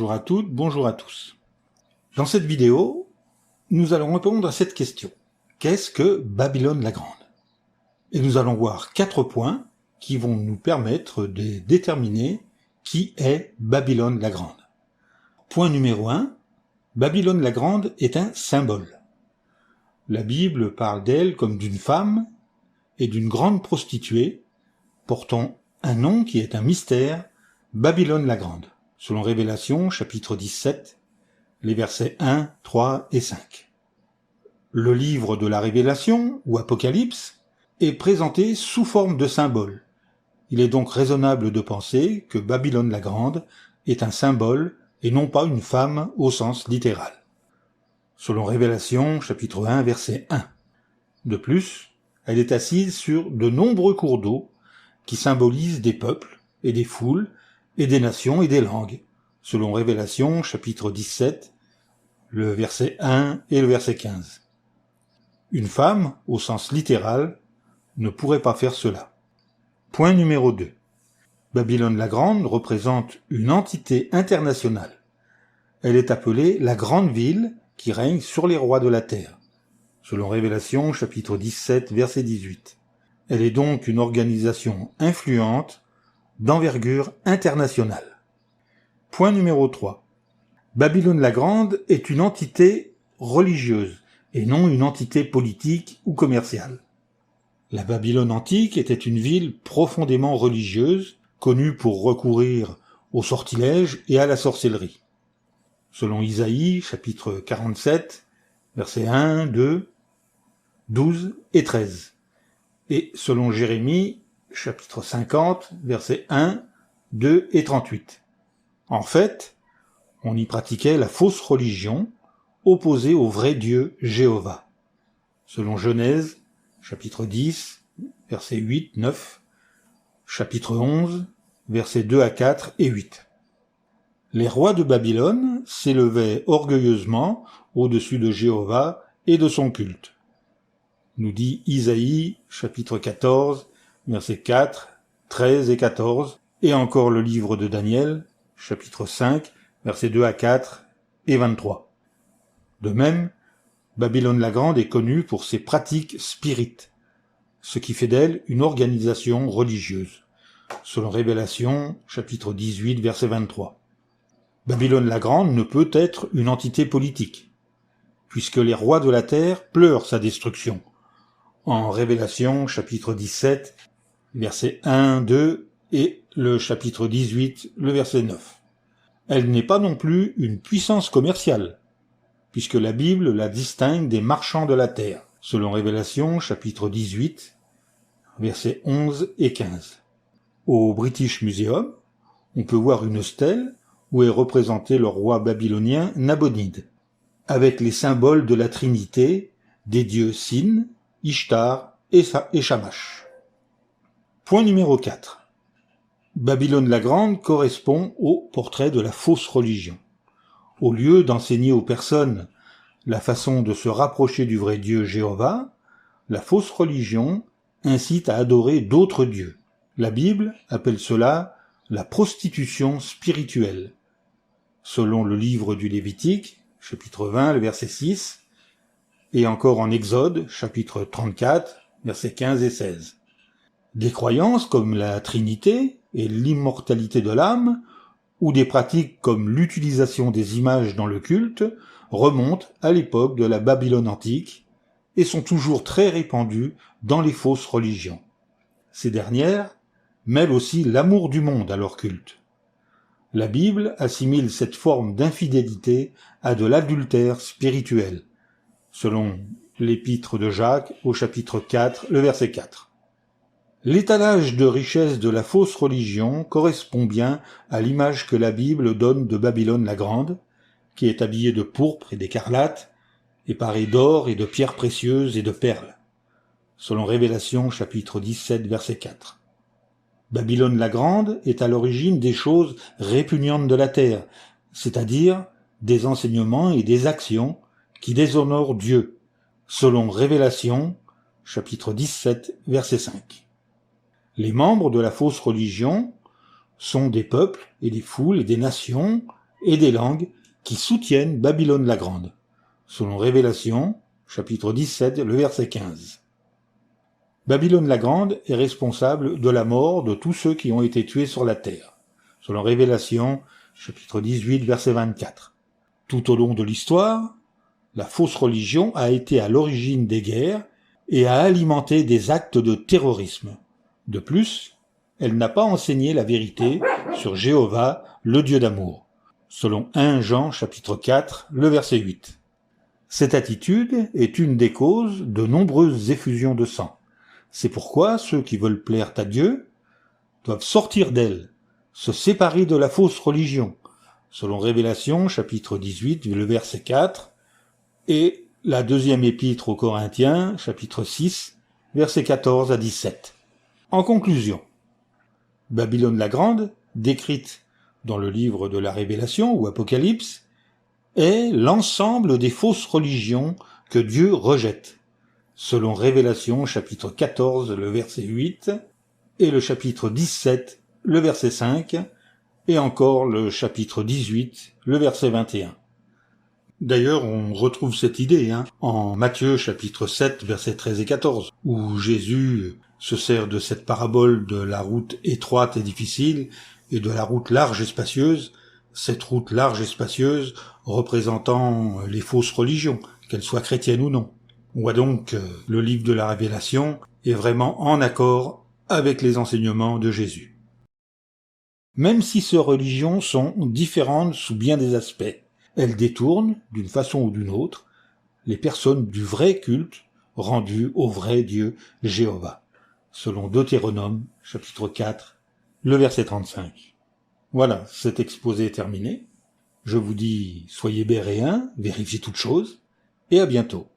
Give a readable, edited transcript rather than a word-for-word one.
Bonjour à toutes, bonjour à tous. Dans cette vidéo, nous allons répondre à cette question. Qu'est-ce que Babylone la Grande? Et nous allons voir 4 points qui vont nous permettre de déterminer qui est Babylone la Grande. Point numéro 1, Babylone la Grande est un symbole. La Bible parle d'elle comme d'une femme et d'une grande prostituée portant un nom qui est un mystère, Babylone la Grande, selon Révélation chapitre 17, les versets 1, 3 et 5. Le livre de la Révélation, ou Apocalypse, est présenté sous forme de symbole. Il est donc raisonnable de penser que Babylone la Grande est un symbole et non pas une femme au sens littéral. Selon Révélation chapitre 1, verset 1. De plus, elle est assise sur de nombreux cours d'eau qui symbolisent des peuples et des foules et des nations et des langues, selon Révélation chapitre 17, le verset 1 et le verset 15. Une femme, au sens littéral, ne pourrait pas faire cela. Point numéro 2. Babylone la Grande représente une entité internationale. Elle est appelée la grande ville qui règne sur les rois de la terre, selon Révélation chapitre 17, verset 18. Elle est donc une organisation influente d'envergure internationale. Point numéro 3. Babylone la Grande est une entité religieuse et non une entité politique ou commerciale. La Babylone antique était une ville profondément religieuse, connue pour recourir au sortilège et à la sorcellerie. Selon Isaïe, chapitre 47, versets 1, 2, 12 et 13. Et selon Jérémie, chapitre 50, versets 1, 2 et 38. En fait, on y pratiquait la fausse religion, opposée au vrai Dieu Jéhovah. Selon Genèse, chapitre 10, versets 8, 9, chapitre 11, versets 2 à 4 et 8. Les rois de Babylone s'élevaient orgueilleusement au-dessus de Jéhovah et de son culte. Nous dit Isaïe, chapitre 14, versets 4, 13 et 14, et encore le livre de Daniel, chapitre 5, versets 2 à 4 et 23. De même, Babylone la Grande est connue pour ses pratiques spirites, ce qui fait d'elle une organisation religieuse, selon Révélation, chapitre 18, verset 23. Babylone la Grande ne peut être une entité politique, puisque les rois de la terre pleurent sa destruction, en Révélation, chapitre 17, versets 1, 2 et le chapitre 18, le verset 9. Elle n'est pas non plus une puissance commerciale, puisque la Bible la distingue des marchands de la terre, selon Révélation, chapitre 18, versets 11 et 15. Au British Museum, on peut voir une stèle où est représenté le roi babylonien Nabonide, avec les symboles de la Trinité, des dieux Sin, Ishtar et Shamash. Point numéro 4. Babylone la Grande correspond au portrait de la fausse religion. Au lieu d'enseigner aux personnes la façon de se rapprocher du vrai Dieu Jéhovah, la fausse religion incite à adorer d'autres dieux. La Bible appelle cela la prostitution spirituelle. Selon le livre du Lévitique, chapitre 20, le verset 6, et encore en Exode, chapitre 34, versets 15 et 16. Des croyances comme la Trinité et l'immortalité de l'âme, ou des pratiques comme l'utilisation des images dans le culte, remontent à l'époque de la Babylone antique et sont toujours très répandues dans les fausses religions. Ces dernières mêlent aussi l'amour du monde à leur culte. La Bible assimile cette forme d'infidélité à de l'adultère spirituel, selon l'épître de Jacques au chapitre 4, le verset 4. L'étalage de richesse de la fausse religion correspond bien à l'image que la Bible donne de Babylone la Grande, qui est habillée de pourpre et d'écarlate, et parée d'or et de pierres précieuses et de perles, selon Révélation chapitre 17, verset 4. Babylone la Grande est à l'origine des choses répugnantes de la terre, c'est-à-dire des enseignements et des actions qui déshonorent Dieu, selon Révélation, chapitre 17, verset 5. Les membres de la fausse religion sont des peuples et des foules et des nations et des langues qui soutiennent Babylone la Grande, selon Révélation, chapitre 17, le verset 15. Babylone la Grande est responsable de la mort de tous ceux qui ont été tués sur la terre, selon Révélation, chapitre 18, verset 24. Tout au long de l'histoire, la fausse religion a été à l'origine des guerres et a alimenté des actes de terrorisme. De plus, elle n'a pas enseigné la vérité sur Jéhovah, le Dieu d'amour, selon 1 Jean chapitre 4, le verset 8. Cette attitude est une des causes de nombreuses effusions de sang. C'est pourquoi ceux qui veulent plaire à Dieu doivent sortir d'elle, se séparer de la fausse religion, selon Révélation chapitre 18, le verset 4, et la deuxième épître aux Corinthiens, chapitre 6, versets 14 à 17. En conclusion, Babylone la Grande, décrite dans le livre de la Révélation ou Apocalypse, est l'ensemble des fausses religions que Dieu rejette, selon Révélation chapitre 14, le verset 8, et le chapitre 17, le verset 5, et encore le chapitre 18, le verset 21. D'ailleurs, on retrouve cette idée en Matthieu chapitre 7, versets 13 et 14, où Jésus se sert de cette parabole de la route étroite et difficile et de la route large et spacieuse, cette route large et spacieuse représentant les fausses religions, qu'elles soient chrétiennes ou non. On voit donc que le livre de la Révélation est vraiment en accord avec les enseignements de Jésus. Même si ces religions sont différentes sous bien des aspects, elles détournent, d'une façon ou d'une autre, les personnes du vrai culte rendu au vrai Dieu Jéhovah, selon Deutéronome, chapitre 4, le verset 35. Voilà, cet exposé est terminé. Je vous dis, soyez béréens, vérifiez toutes choses, et à bientôt.